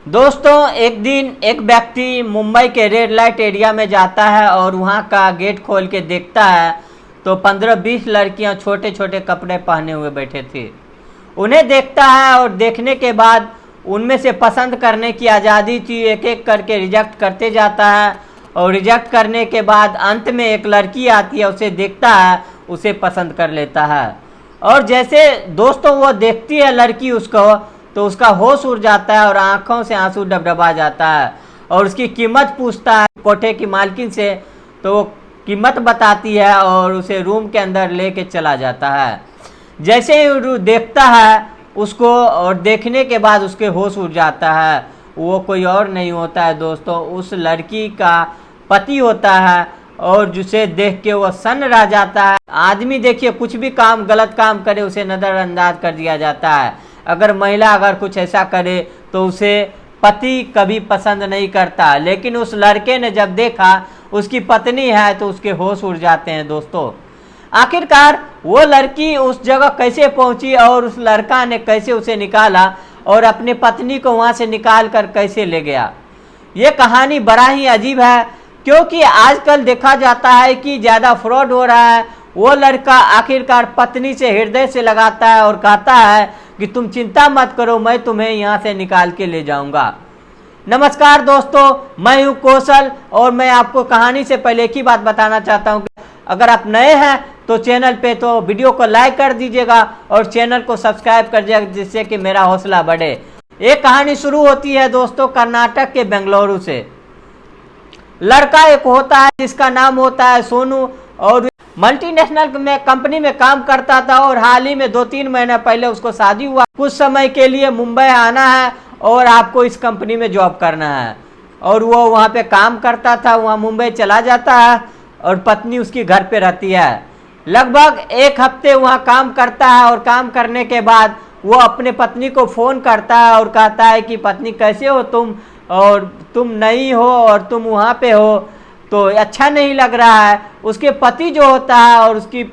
दोस्तों, एक दिन एक व्यक्ति मुंबई के रेड लाइट एरिया में जाता है और वहाँ का गेट खोल के देखता है तो 15-20 लड़कियाँ छोटे छोटे कपड़े पहने हुए बैठे थे। उन्हें देखता है और देखने के बाद उनमें से पसंद करने की आज़ादी थी। एक एक करके रिजेक्ट करते जाता है और रिजेक्ट करने के बाद अंत में एक लड़की आती है, उसे देखता है, उसे पसंद कर लेता है। और जैसे दोस्तों वो देखती है लड़की उसको, तो उसका होश उड़ जाता है और आंखों से आंसू डबडबा जाता है और उसकी कीमत पूछता है कोठे की मालकिन से, तो वो कीमत बताती है और उसे रूम के अंदर लेके चला जाता है। जैसे ही देखता है उसको और देखने के बाद उसके होश उड़ जाता है। वो कोई और नहीं होता है दोस्तों, उस लड़की का पति होता है और जिसे देख के वो सन्न रह जाता है। आदमी देखिए कुछ भी काम गलत काम करे उसे नज़रअंदाज कर दिया जाता है। अगर महिला अगर कुछ ऐसा करे तो उसे पति कभी पसंद नहीं करता, लेकिन उस लड़के ने जब देखा उसकी पत्नी है तो उसके होश उड़ जाते हैं दोस्तों। आखिरकार वो लड़की उस जगह कैसे पहुंची और उस लड़का ने कैसे उसे निकाला और अपने पत्नी को वहां से निकाल कर कैसे ले गया, ये कहानी बड़ा ही अजीब है। क्योंकि आजकल देखा जाता है कि ज़्यादा फ्रॉड हो रहा है। वो लड़का आखिरकार पत्नी से हृदय से लगाता है और कहता है कि तुम चिंता मत करो, मैं तुम्हें यहाँ से निकाल के ले जाऊँगा। नमस्कार दोस्तों, मैं हूँ कौशल और मैं आपको कहानी से पहले एक ही बात बताना चाहता हूँ कि अगर आप नए हैं तो चैनल पे तो वीडियो को लाइक कर दीजिएगा और चैनल को सब्सक्राइब कर दीजिएगा, जिससे कि मेरा हौसला बढ़े। एक कहानी शुरू होती है दोस्तों कर्नाटक के बेंगलुरु से। लड़का एक होता है जिसका नाम होता है सोनू और मल्टीनेशनल में कंपनी में काम करता था और हाल ही में 2-3 महीने पहले उसको शादी हुआ। कुछ समय के लिए मुंबई आना है और आपको इस कंपनी में जॉब करना है और वो वहाँ पे काम करता था। वहाँ मुंबई चला जाता है और पत्नी उसकी घर पे रहती है। लगभग 1 हफ्ते वहाँ काम करता है और काम करने के बाद वो अपने पत्नी को फ़ोन करता है और कहता है कि पत्नी कैसे हो तुम, और तुम नहीं हो और तुम वहाँ पे हो तो अच्छा नहीं लग रहा है। उसके पति जो होता है और उसकी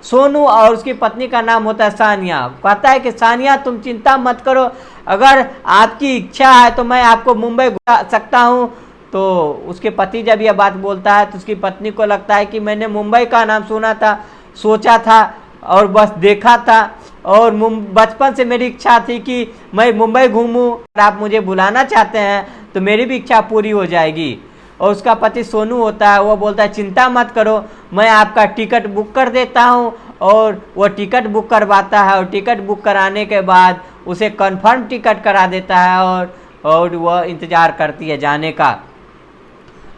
सोनू और उसकी पत्नी का नाम होता है सानिया, कहता है कि सानिया तुम चिंता मत करो, अगर आपकी इच्छा है तो मैं आपको मुंबई घुमा सकता हूँ। तो उसके पति जब यह बात बोलता है तो उसकी पत्नी को लगता है कि मैंने मुंबई का नाम सुना था, सोचा था और बस देखा था और बचपन से मेरी इच्छा थी कि मैं मुंबई घूमूं। आप मुझे बुलाना चाहते हैं तो मेरी भी इच्छा पूरी हो जाएगी। और उसका पति सोनू होता है, वो बोलता है चिंता मत करो, मैं आपका टिकट बुक कर देता हूँ। और वो टिकट बुक करवाता है और टिकट बुक कराने के बाद उसे कंफर्म टिकट करा देता है और वह इंतज़ार करती है जाने का।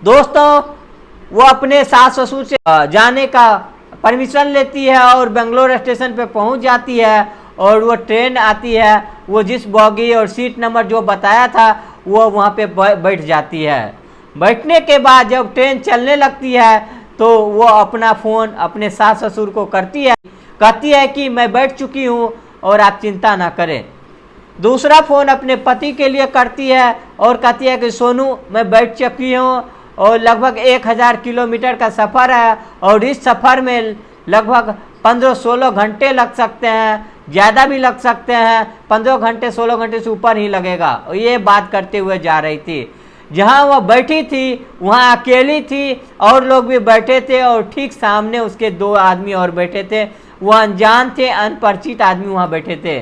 दोस्तों, वो अपने सास ससुर से जाने का परमिशन लेती है और बेंगलोर स्टेशन पे पहुंच जाती है और वो ट्रेन आती है। वो जिस बॉगी और सीट नंबर जो बताया था वो वहाँ पे बैठ जाती है। बैठने के बाद जब ट्रेन चलने लगती है तो वो अपना फ़ोन अपने सास ससुर को करती है, कहती है कि मैं बैठ चुकी हूँ और आप चिंता ना करें। दूसरा फ़ोन अपने पति के लिए करती है और कहती है कि सोनू मैं बैठ चुकी हूँ और लगभग 1000 किलोमीटर का सफ़र है और इस सफ़र में लगभग 15-16 घंटे लग सकते हैं, ज़्यादा भी लग सकते हैं, 15 घंटे 16 घंटे से ऊपर ही लगेगा। और ये बात करते हुए जा रही थी। जहाँ वह बैठी थी वहाँ अकेली थी और लोग भी बैठे थे और ठीक सामने उसके 2 आदमी और बैठे थे। वो अनजान थे, अनपरिचित आदमी वहाँ बैठे थे।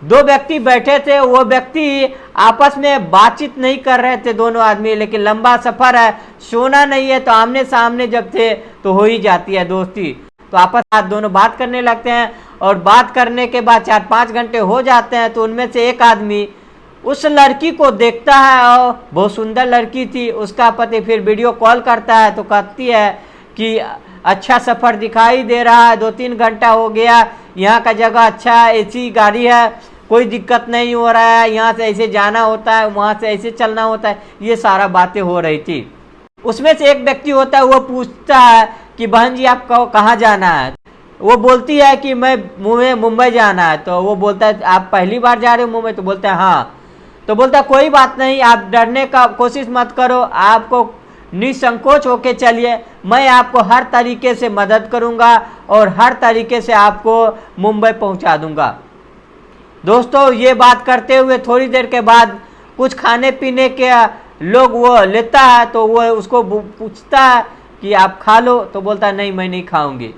2 व्यक्ति बैठे थे, वो व्यक्ति आपस में बातचीत नहीं कर रहे थे दोनों आदमी, लेकिन लंबा सफ़र है, सोना नहीं है तो आमने सामने जब थे तो हो ही जाती है दोस्ती। तो आपस में दोनों बात करने लगते हैं और बात करने के बाद 4-5 घंटे हो जाते हैं। तो उनमें से एक आदमी उस लड़की को देखता है और बहुत सुंदर लड़की थी। उसका पति फिर वीडियो कॉल करता है तो कहती है कि अच्छा सफ़र दिखाई दे रहा है, 2-3 घंटा हो गया, यहाँ का जगह अच्छा है, एसी गाड़ी है, कोई दिक्कत नहीं हो रहा है, यहाँ से ऐसे जाना होता है, वहाँ से ऐसे चलना होता है। ये सारा बातें हो रही थी। उसमें से एक व्यक्ति होता है, वो पूछता है कि बहन जी आपको कहाँ जाना है। वो बोलती है कि मैं मुंबई जाना है। तो वो बोलता है आप पहली बार जा रहे हो मुंबई? तो बोलता है हाँ। तो बोलता है कोई बात नहीं, आप डरने का कोशिश मत करो, आपको निसंकोच होके चलिए, मैं आपको हर तरीके से मदद करूंगा और हर तरीके से आपको मुंबई पहुंचा दूंगा। दोस्तों, ये बात करते हुए थोड़ी देर के बाद कुछ खाने पीने के लोग वो लेता है तो वो उसको पूछता है कि आप खा लो, तो बोलता है नहीं मैं नहीं खाऊंगी।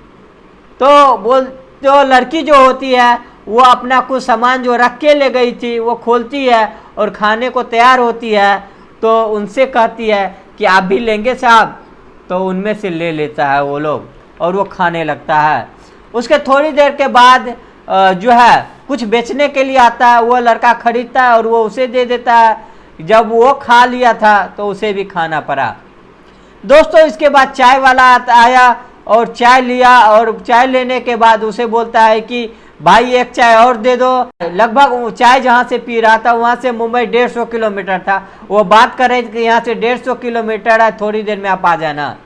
तो लड़की जो होती है वो अपना कुछ सामान जो रख के ले गई थी वो खोलती है और खाने को तैयार होती है, तो उनसे कहती है कि आप भी लेंगे साहब, तो उनमें से ले लेता है वो लोग और वो खाने लगता है। उसके थोड़ी देर के बाद जो है कुछ बेचने के लिए आता है, वो लड़का खरीदता है और वो उसे दे देता है। जब वो खा लिया था तो उसे भी खाना पड़ा। दोस्तों इसके बाद चाय वाला आया और चाय लिया, और चाय लेने के बाद उसे बोलता है कि भाई एक चाय और दे दो। लगभग चाय जहाँ से पी रहा था वहाँ से मुंबई 150 किलोमीटर था। वो बात कर रहे थे कि यहाँ से 150 किलोमीटर है, थोड़ी देर में आप आ जाना।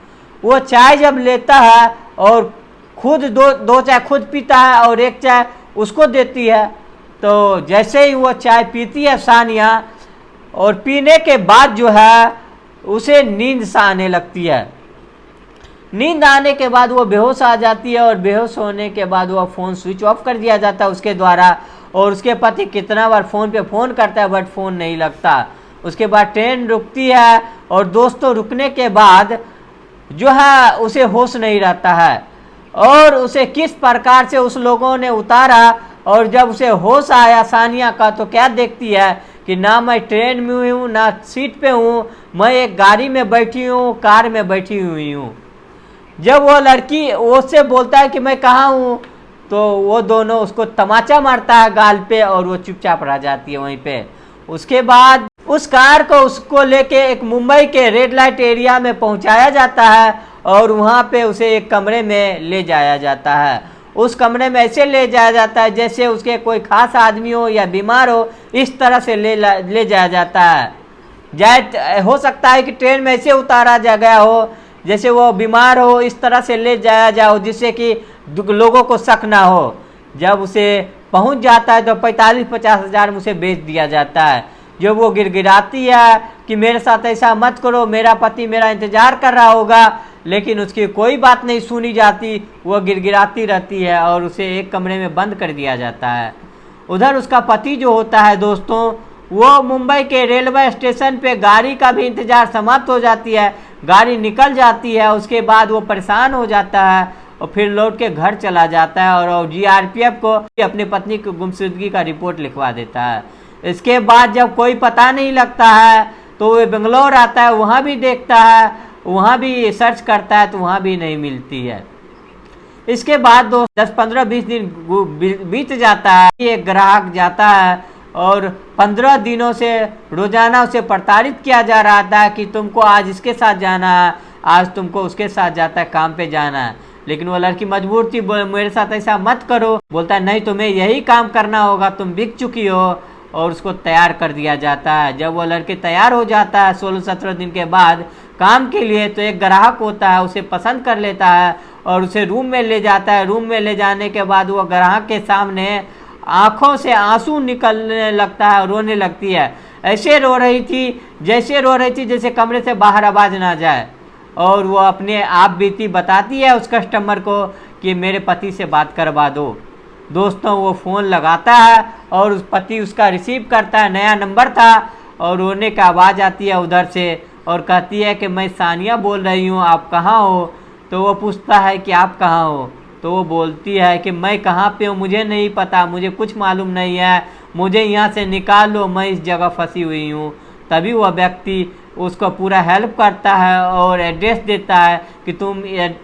वो चाय जब लेता है और खुद दो चाय खुद पीता है और एक चाय उसको देती है, तो जैसे ही वो चाय पीती है सानिया, और पीने के बाद जो है उसे नींद सा आने लगती है। नींद आने के बाद वो बेहोश आ जाती है और बेहोश होने के बाद वो फ़ोन स्विच ऑफ कर दिया जाता है उसके द्वारा। और उसके पति कितना बार फ़ोन पे फ़ोन करता है बट फ़ोन नहीं लगता। उसके बाद ट्रेन रुकती है और दोस्तों रुकने के बाद जो है उसे होश नहीं रहता है, और उसे किस प्रकार से उस लोगों ने उतारा। और जब उसे होश आया सानिया का, तो क्या देखती है कि ना मैं ट्रेन में हूँ ना सीट पे हूँ, मैं एक गाड़ी में बैठी हूँ, कार में बैठी हुई हूँ। जब वो लड़की उससे बोलता है कि मैं कहाँ हूँ, तो वो दोनों उसको तमाचा मारता है गाल पे और वो चुपचाप रह जाती है वहीं पे। उसके बाद उस कार को उसको लेके एक मुंबई के रेड लाइट एरिया में पहुंचाया जाता है और वहाँ पे उसे एक कमरे में ले जाया जाता है। उस कमरे में ऐसे ले जाया जाता है जैसे उसके कोई खास आदमी हो या बीमार हो, इस तरह से ले जाया जाता है। हो सकता है कि ट्रेन में ऐसे उतारा जा गया हो जैसे वो बीमार हो, इस तरह से ले जाया जाओ जिससे कि लोगों को शक ना हो। जब उसे पहुंच जाता है तो 45-50 हज़ार में उसे बेच दिया जाता है। जब वो गिड़गिड़ाती है कि मेरे साथ ऐसा मत करो, मेरा पति मेरा इंतज़ार कर रहा होगा, लेकिन उसकी कोई बात नहीं सुनी जाती, वो गिड़गिड़ाती रहती है और उसे एक कमरे में बंद कर दिया जाता है। उधर उसका पति जो होता है दोस्तों, वो मुंबई के रेलवे स्टेशन पे गाड़ी का भी इंतज़ार समाप्त हो जाती है, गाड़ी निकल जाती है। उसके बाद वो परेशान हो जाता है और फिर लौट के घर चला जाता है और GRPF को अपनी पत्नी की गुमशुदगी का रिपोर्ट लिखवा देता है। इसके बाद जब कोई पता नहीं लगता है तो वो बेंगलोर आता है, वहाँ भी देखता है, वहाँ भी सर्च करता है तो वहाँ भी नहीं मिलती है। इसके बाद 10-15-20 दिन बीत जाता है। एक ग्राहक जाता है और 15 दिनों से रोजाना उसे प्रताड़ित किया जा रहा था कि तुमको आज इसके साथ जाना है, आज तुमको उसके साथ जाता है काम पे जाना है। लेकिन वो लड़की मजबूर थी, मेरे साथ ऐसा मत करो। बोलता है नहीं तुम्हें यही काम करना होगा, तुम बिक चुकी हो, और उसको तैयार कर दिया जाता है। जब वो लड़के तैयार हो जाता है 16-17 दिन के बाद काम के लिए, तो एक ग्राहक होता है उसे पसंद कर लेता है और उसे रूम में ले जाता है। रूम में ले जाने के बाद वो ग्राहक के सामने आंखों से आंसू निकलने लगता है, रोने लगती है। ऐसे रो रही थी जैसे कमरे से बाहर आवाज़ ना जाए, और वो अपने आप बीती बताती है उस कस्टमर को कि मेरे पति से बात करवा दो। दोस्तों वो फ़ोन लगाता है और उस पति उसका रिसीव करता है, नया नंबर था, और रोने की आवाज़ आती है उधर से और कहती है कि मैं सानिया बोल रही हूँ, आप कहाँ हो? तो वो पूछता है कि आप कहाँ हो? तो वो बोलती है कि मैं कहाँ पे हूँ मुझे नहीं पता, मुझे कुछ मालूम नहीं है, मुझे यहाँ से निकाल लो, मैं इस जगह फंसी हुई हूँ। तभी वह व्यक्ति उसको पूरा हेल्प करता है और एड्रेस देता है कि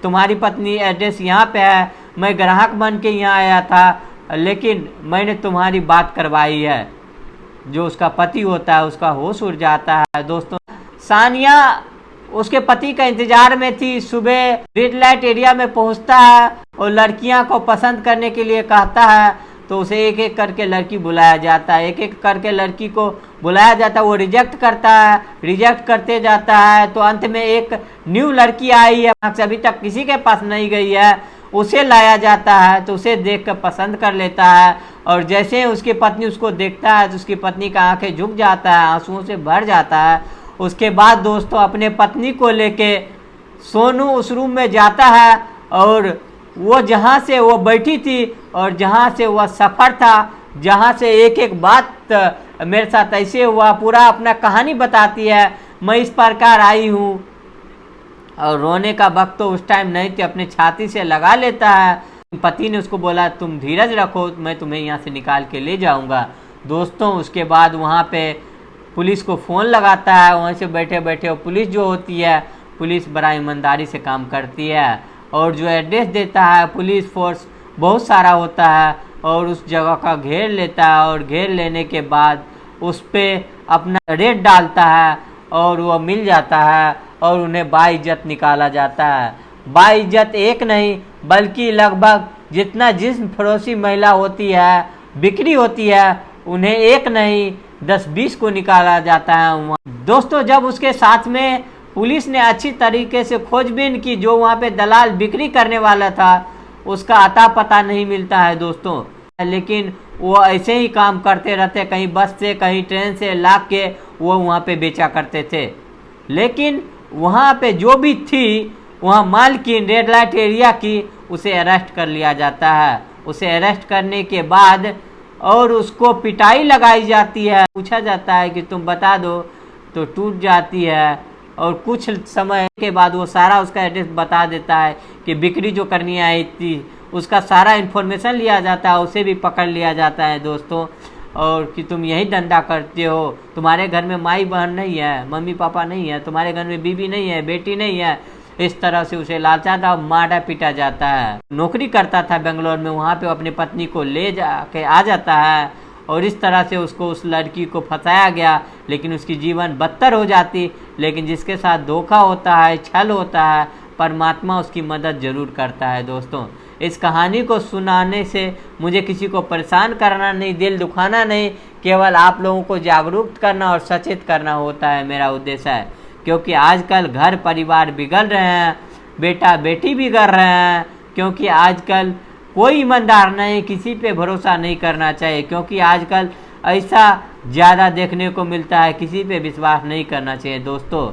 तुम्हारी पत्नी एड्रेस यहाँ पे है, मैं ग्राहक बन के यहाँ आया था, लेकिन मैंने तुम्हारी बात करवाई है। जो उसका पति होता है उसका होश उड़ जाता है। दोस्तों सानिया उसके पति का इंतजार में थी। सुबह रेड लाइट एरिया में पहुंचता है और लड़कियां को पसंद करने के लिए कहता है, तो उसे एक एक करके लड़की बुलाया जाता है। एक एक करके लड़की को बुलाया जाता है, वो रिजेक्ट करता है, रिजेक्ट करते जाता है। तो अंत में एक न्यू लड़की आई है, अभी तक किसी के पास नहीं गई है, उसे लाया जाता है। तो उसे देख कर पसंद कर लेता है, और जैसे उसकी पत्नी उसको देखता है तो उसकी पत्नी का आंखें झुक जाता है, आंसुओं से भर जाता है। उसके बाद दोस्तों अपने पत्नी को लेके सोनू उस रूम में जाता है, और वो जहाँ से वो बैठी थी और जहाँ से वह सफ़र था, जहाँ से एक एक बात मेरे साथ ऐसे हुआ, पूरा अपना कहानी बताती है, मैं इस प्रकार आई हूँ। और रोने का वक्त तो उस टाइम नहीं थे, अपने छाती से लगा लेता है। पति ने उसको बोला तुम धीरज रखो, मैं तुम्हें यहाँ से निकाल के ले जाऊँगा। दोस्तों उसके बाद वहाँ पे पुलिस को फ़ोन लगाता है, वहाँ से बैठे बैठे पुलिस जो होती है, पुलिस बड़ा ईमानदारी से काम करती है और जो एड्रेस देता है, पुलिस फोर्स बहुत सारा होता है और उस जगह का घेर लेता है और घेर लेने के बाद उस पर अपना रेड डालता है और वह मिल जाता है और उन्हें बाइज्जत निकाला जाता है। बाइज्जत एक नहीं बल्कि लगभग जितना जिस्म फरोशी महिला होती है, बिक्री होती है, उन्हें एक नहीं 10-20 को निकाला जाता है वहाँ। दोस्तों जब उसके साथ में पुलिस ने अच्छी तरीके से खोजबीन की, जो वहाँ पे दलाल बिक्री करने वाला था उसका अता पता नहीं मिलता है दोस्तों, लेकिन वो ऐसे ही काम करते रहते, कहीं बस से कहीं ट्रेन से ला के वो वहाँ पे बेचा करते थे। लेकिन वहाँ पे जो भी थी वहाँ मालकिन रेड लाइट एरिया की, उसे अरेस्ट कर लिया जाता है। उसे अरेस्ट करने के बाद और उसको पिटाई लगाई जाती है, पूछा जाता है कि तुम बता दो, तो टूट जाती है और कुछ समय के बाद वो सारा उसका एड्रेस बता देता है कि बिक्री जो करनी आई थी उसका सारा इन्फॉर्मेशन लिया जाता है, उसे भी पकड़ लिया जाता है दोस्तों, और कि तुम यही धंधा करते हो, तुम्हारे घर में माई बहन नहीं है, मम्मी पापा नहीं है, तुम्हारे घर में बीवी नहीं है, बेटी नहीं है। इस तरह से उसे लाचाता और मारा पीटा जाता है। नौकरी करता था बेंगलोर में, वहाँ पे अपनी पत्नी को ले जाके आ जाता है और इस तरह से उसको उस लड़की को फंसाया गया, लेकिन उसकी जीवन बदतर हो जाती। लेकिन जिसके साथ धोखा होता है, छल होता है, परमात्मा उसकी मदद जरूर करता है दोस्तों। इस कहानी को सुनाने से मुझे किसी को परेशान करना नहीं, दिल दुखाना नहीं, केवल आप लोगों को जागरूक करना और सचेत करना होता है मेरा उद्देश्य है। क्योंकि आजकल घर परिवार बिगड़ रहे हैं, बेटा बेटी बिगड़ रहे हैं, क्योंकि आजकल कोई ईमानदार नहीं, किसी पे भरोसा नहीं करना चाहिए, क्योंकि आजकल ऐसा ज़्यादा देखने को मिलता है, किसी पे विश्वास नहीं करना चाहिए दोस्तों।